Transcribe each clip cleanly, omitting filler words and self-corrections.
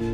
Veda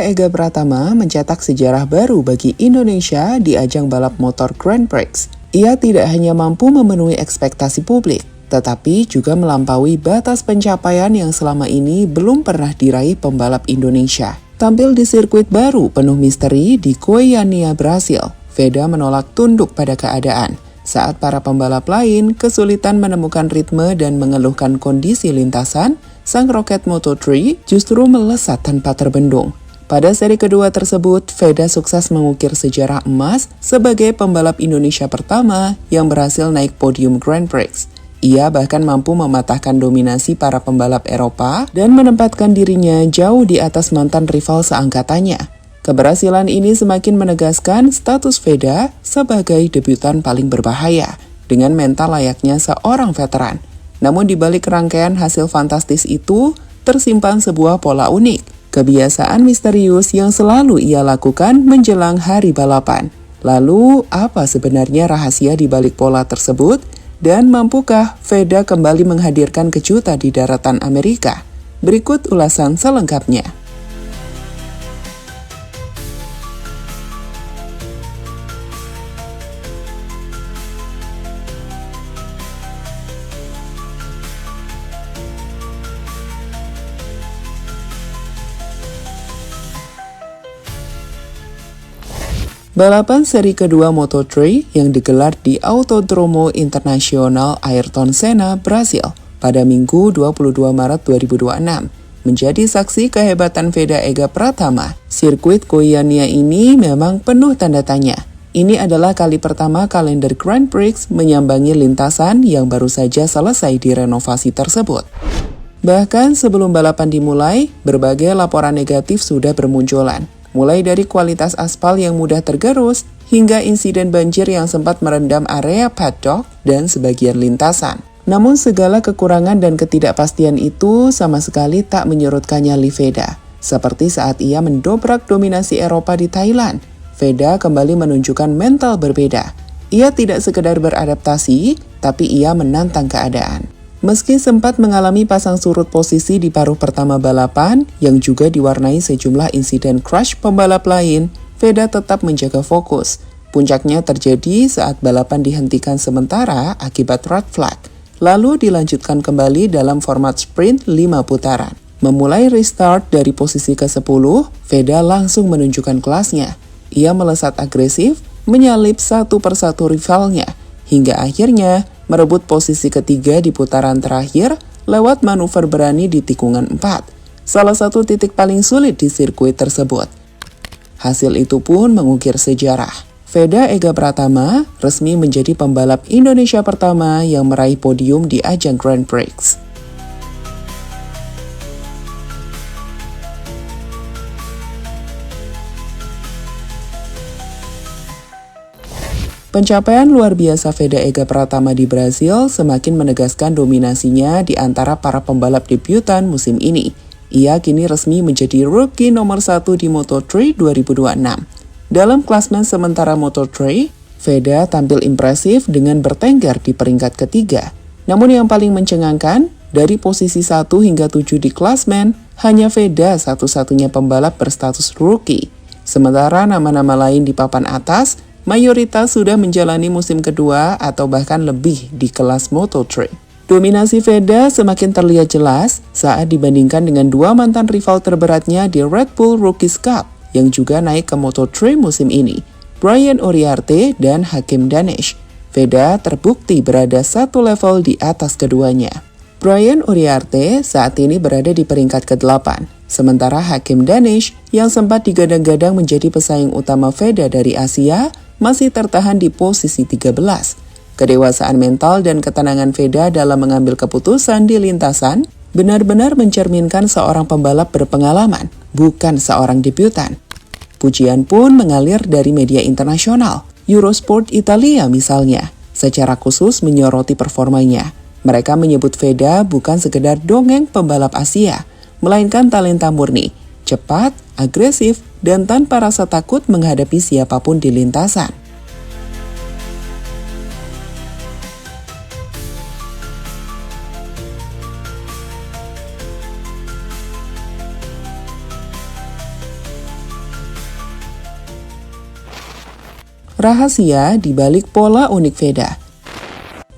Ega Pratama mencetak sejarah baru bagi Indonesia di ajang balap motor Grand Prix. Ia tidak hanya mampu memenuhi ekspektasi publik, tetapi juga melampaui batas pencapaian yang selama ini belum pernah diraih pembalap Indonesia. Tampil di sirkuit baru penuh misteri di Goiânia, Brasil, Veda menolak tunduk pada keadaan. Saat para pembalap lain kesulitan menemukan ritme dan mengeluhkan kondisi lintasan, sang roket Moto3 justru melesat tanpa terbendung. Pada seri kedua tersebut, Veda sukses mengukir sejarah emas sebagai pembalap Indonesia pertama yang berhasil naik podium Grand Prix. Ia bahkan mampu mematahkan dominasi para pembalap Eropa dan menempatkan dirinya jauh di atas mantan rival seangkatannya. Keberhasilan ini semakin menegaskan status Veda sebagai debutan paling berbahaya, dengan mental layaknya seorang veteran. Namun di balik rangkaian hasil fantastis itu, tersimpan sebuah pola unik. Kebiasaan misterius yang selalu ia lakukan menjelang hari balapan. Lalu, apa sebenarnya rahasia di balik pola tersebut? Dan mampukah Veda kembali menghadirkan kejutan di daratan Amerika? Berikut ulasan selengkapnya. Balapan seri kedua Moto3 yang digelar di Autodromo Internacional Ayrton Senna, Brasil pada Minggu 22 Maret 2026 menjadi saksi kehebatan Veda Ega Pratama. Sirkuit Goiânia ini memang penuh tanda tanya. Ini adalah kali pertama kalender Grand Prix menyambangi lintasan yang baru saja selesai direnovasi tersebut. Bahkan sebelum balapan dimulai, berbagai laporan negatif sudah bermunculan. Mulai dari kualitas aspal yang mudah tergerus, hingga insiden banjir yang sempat merendam area paddock dan sebagian lintasan. Namun segala kekurangan dan ketidakpastian itu sama sekali tak menyurutkan nyali Veda. Seperti saat ia mendobrak dominasi Eropa di Thailand, Veda kembali menunjukkan mental berbeda. Ia tidak sekedar beradaptasi, tapi ia menantang keadaan. Meski sempat mengalami pasang surut posisi di paruh pertama balapan, yang juga diwarnai sejumlah insiden crash pembalap lain, Veda tetap menjaga fokus. Puncaknya terjadi saat balapan dihentikan sementara akibat red flag, lalu dilanjutkan kembali dalam format sprint 5 putaran. Memulai restart dari posisi ke-10, Veda langsung menunjukkan kelasnya. Ia melesat agresif, menyalip satu persatu rivalnya, hingga akhirnya merebut posisi ketiga di putaran terakhir lewat manuver berani di tikungan 4, salah satu titik paling sulit di sirkuit tersebut. Hasil itu pun mengukir sejarah. Veda Ega Pratama resmi menjadi pembalap Indonesia pertama yang meraih podium di ajang Grand Prix. Pencapaian luar biasa Veda Ega Pratama di Brasil semakin menegaskan dominasinya di antara para pembalap debutan musim ini. Ia kini resmi menjadi rookie nomor 1 di Moto3 2026. Dalam klasmen sementara Moto3, Veda tampil impresif dengan bertengger di peringkat ketiga. Namun yang paling mencengangkan, dari posisi 1 hingga 7 di klasmen, hanya Veda satu-satunya pembalap berstatus rookie. Sementara nama-nama lain di papan atas, mayoritas sudah menjalani musim kedua atau bahkan lebih di kelas Moto3. Dominasi Veda semakin terlihat jelas saat dibandingkan dengan dua mantan rival terberatnya di Red Bull Rookies Cup yang juga naik ke Moto3 musim ini, Brian Uriarte dan Hakim Danesh. Veda terbukti berada satu level di atas keduanya. Brian Uriarte saat ini berada di peringkat ke-8, sementara Hakim Danesh yang sempat digadang-gadang menjadi pesaing utama Veda dari Asia masih tertahan di posisi 13. Kedewasaan mental dan ketenangan Veda dalam mengambil keputusan di lintasan benar-benar mencerminkan seorang pembalap berpengalaman, bukan seorang debutan. Pujian pun mengalir dari media internasional, Eurosport Italia misalnya, secara khusus menyoroti performanya. Mereka menyebut Veda bukan sekedar dongeng pembalap Asia, melainkan talenta murni, cepat, agresif, dan tanpa rasa takut menghadapi siapapun di lintasan. Rahasia di balik pola unik Veda.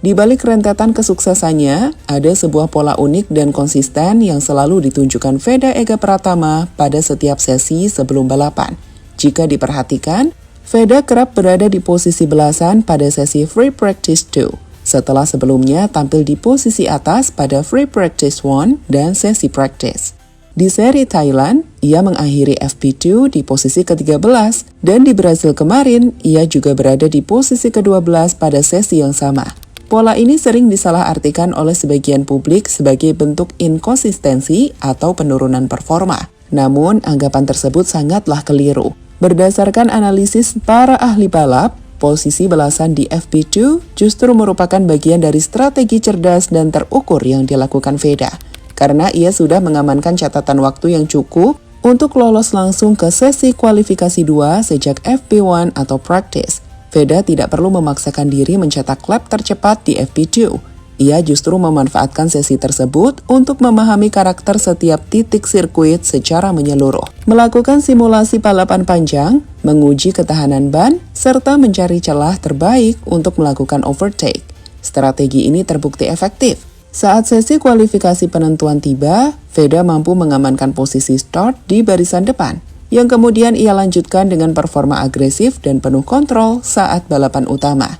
Di balik rentetan kesuksesannya, ada sebuah pola unik dan konsisten yang selalu ditunjukkan Veda Ega Pratama pada setiap sesi sebelum balapan. Jika diperhatikan, Veda kerap berada di posisi belasan pada sesi Free Practice 2, setelah sebelumnya tampil di posisi atas pada Free Practice 1 dan sesi practice. Di seri Thailand, ia mengakhiri FP2 di posisi ke-13, dan di Brasil kemarin, ia juga berada di posisi ke-12 pada sesi yang sama. Pola ini sering disalahartikan oleh sebagian publik sebagai bentuk inkonsistensi atau penurunan performa. Namun, anggapan tersebut sangatlah keliru. Berdasarkan analisis para ahli balap, posisi belasan di FP2 justru merupakan bagian dari strategi cerdas dan terukur yang dilakukan Veda, karena ia sudah mengamankan catatan waktu yang cukup untuk lolos langsung ke sesi kualifikasi 2 sejak FP1 atau practice. Veda tidak perlu memaksakan diri mencetak lap tercepat di FP2. Ia justru memanfaatkan sesi tersebut untuk memahami karakter setiap titik sirkuit secara menyeluruh. Melakukan simulasi balapan panjang, menguji ketahanan ban, serta mencari celah terbaik untuk melakukan overtake. Strategi ini terbukti efektif. Saat sesi kualifikasi penentuan tiba, Veda mampu mengamankan posisi start di barisan depan, yang kemudian ia lanjutkan dengan performa agresif dan penuh kontrol saat balapan utama.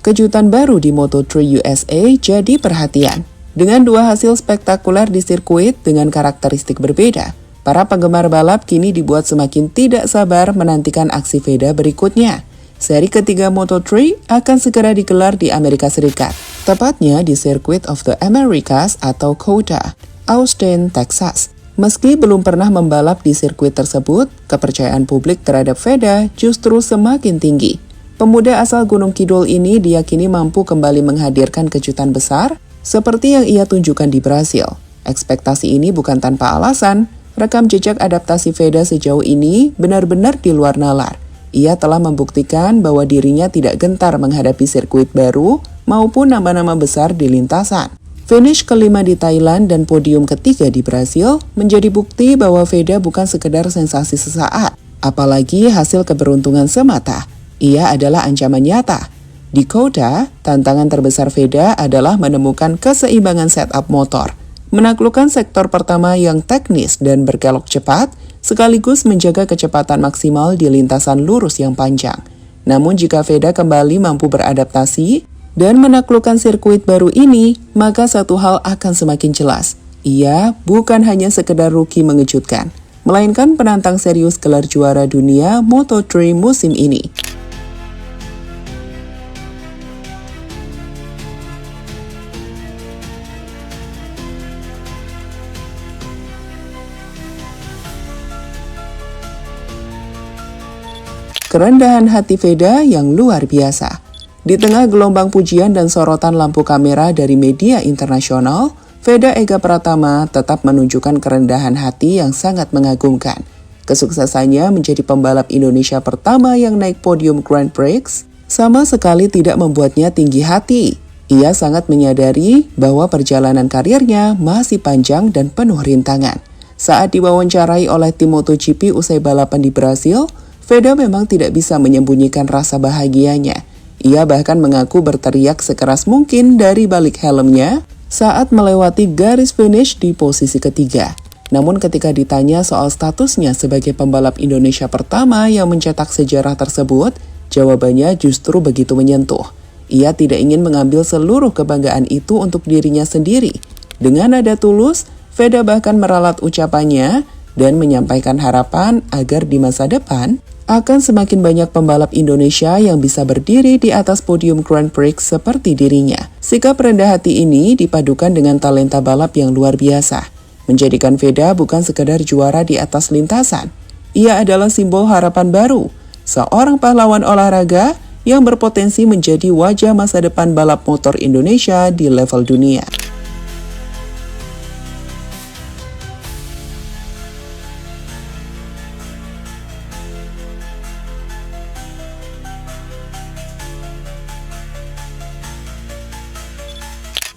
Kejutan baru di Moto3 USA jadi perhatian. Dengan dua hasil spektakuler di sirkuit dengan karakteristik berbeda, para penggemar balap kini dibuat semakin tidak sabar menantikan aksi Veda berikutnya. Seri ketiga Moto3 akan segera digelar di Amerika Serikat, tepatnya di Circuit of the Americas atau COTA, Austin, Texas. Meski belum pernah membalap di sirkuit tersebut, kepercayaan publik terhadap Veda justru semakin tinggi. Pemuda asal Gunung Kidul ini diyakini mampu kembali menghadirkan kejutan besar seperti yang ia tunjukkan di Brasil. Ekspektasi ini bukan tanpa alasan. Rekam jejak adaptasi Veda sejauh ini benar-benar di luar nalar. Ia telah membuktikan bahwa dirinya tidak gentar menghadapi sirkuit baru maupun nama-nama besar di lintasan. Finish kelima di Thailand dan podium ketiga di Brasil menjadi bukti bahwa Veda bukan sekedar sensasi sesaat, apalagi hasil keberuntungan semata. Ia adalah ancaman nyata. Di COTA, tantangan terbesar Veda adalah menemukan keseimbangan setup motor, menaklukkan sektor pertama yang teknis dan berkelok cepat, sekaligus menjaga kecepatan maksimal di lintasan lurus yang panjang. Namun jika Veda kembali mampu beradaptasi dan menaklukkan sirkuit baru ini, maka satu hal akan semakin jelas. Ia bukan hanya sekedar rookie mengejutkan, melainkan penantang serius gelar juara dunia Moto3 musim ini. Kerendahan hati Veda yang luar biasa. Di tengah gelombang pujian dan sorotan lampu kamera dari media internasional, Veda Ega Pratama tetap menunjukkan kerendahan hati yang sangat mengagumkan. Kesuksesannya menjadi pembalap Indonesia pertama yang naik podium Grand Prix sama sekali tidak membuatnya tinggi hati. Ia sangat menyadari bahwa perjalanan karirnya masih panjang dan penuh rintangan. Saat diwawancarai oleh tim MotoGP usai balapan di Brasil, Veda memang tidak bisa menyembunyikan rasa bahagianya. Ia bahkan mengaku berteriak sekeras mungkin dari balik helmnya saat melewati garis finish di posisi ketiga. Namun ketika ditanya soal statusnya sebagai pembalap Indonesia pertama yang mencetak sejarah tersebut, jawabannya justru begitu menyentuh. Ia tidak ingin mengambil seluruh kebanggaan itu untuk dirinya sendiri. Dengan nada tulus, Veda bahkan meralat ucapannya dan menyampaikan harapan agar di masa depan akan semakin banyak pembalap Indonesia yang bisa berdiri di atas podium Grand Prix seperti dirinya. Sikap rendah hati ini dipadukan dengan talenta balap yang luar biasa, menjadikan Veda bukan sekedar juara di atas lintasan. Ia adalah simbol harapan baru, seorang pahlawan olahraga yang berpotensi menjadi wajah masa depan balap motor Indonesia di level dunia.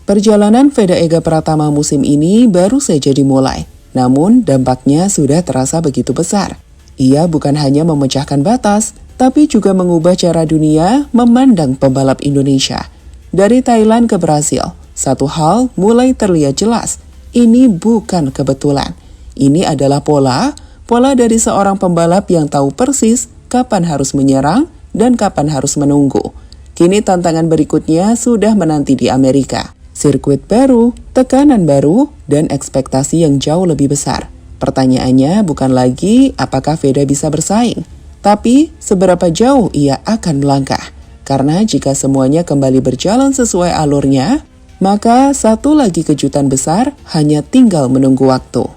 Perjalanan Veda Ega Pratama musim ini baru saja dimulai, namun dampaknya sudah terasa begitu besar. Ia bukan hanya memecahkan batas, tapi juga mengubah cara dunia memandang pembalap Indonesia. Dari Thailand ke Brasil, satu hal mulai terlihat jelas, ini bukan kebetulan. Ini adalah pola dari seorang pembalap yang tahu persis kapan harus menyerang dan kapan harus menunggu. Kini tantangan berikutnya sudah menanti di Amerika. Sirkuit baru, tekanan baru, dan ekspektasi yang jauh lebih besar. Pertanyaannya bukan lagi apakah Veda bisa bersaing, tapi seberapa jauh ia akan melangkah. Karena jika semuanya kembali berjalan sesuai alurnya, maka satu lagi kejutan besar hanya tinggal menunggu waktu.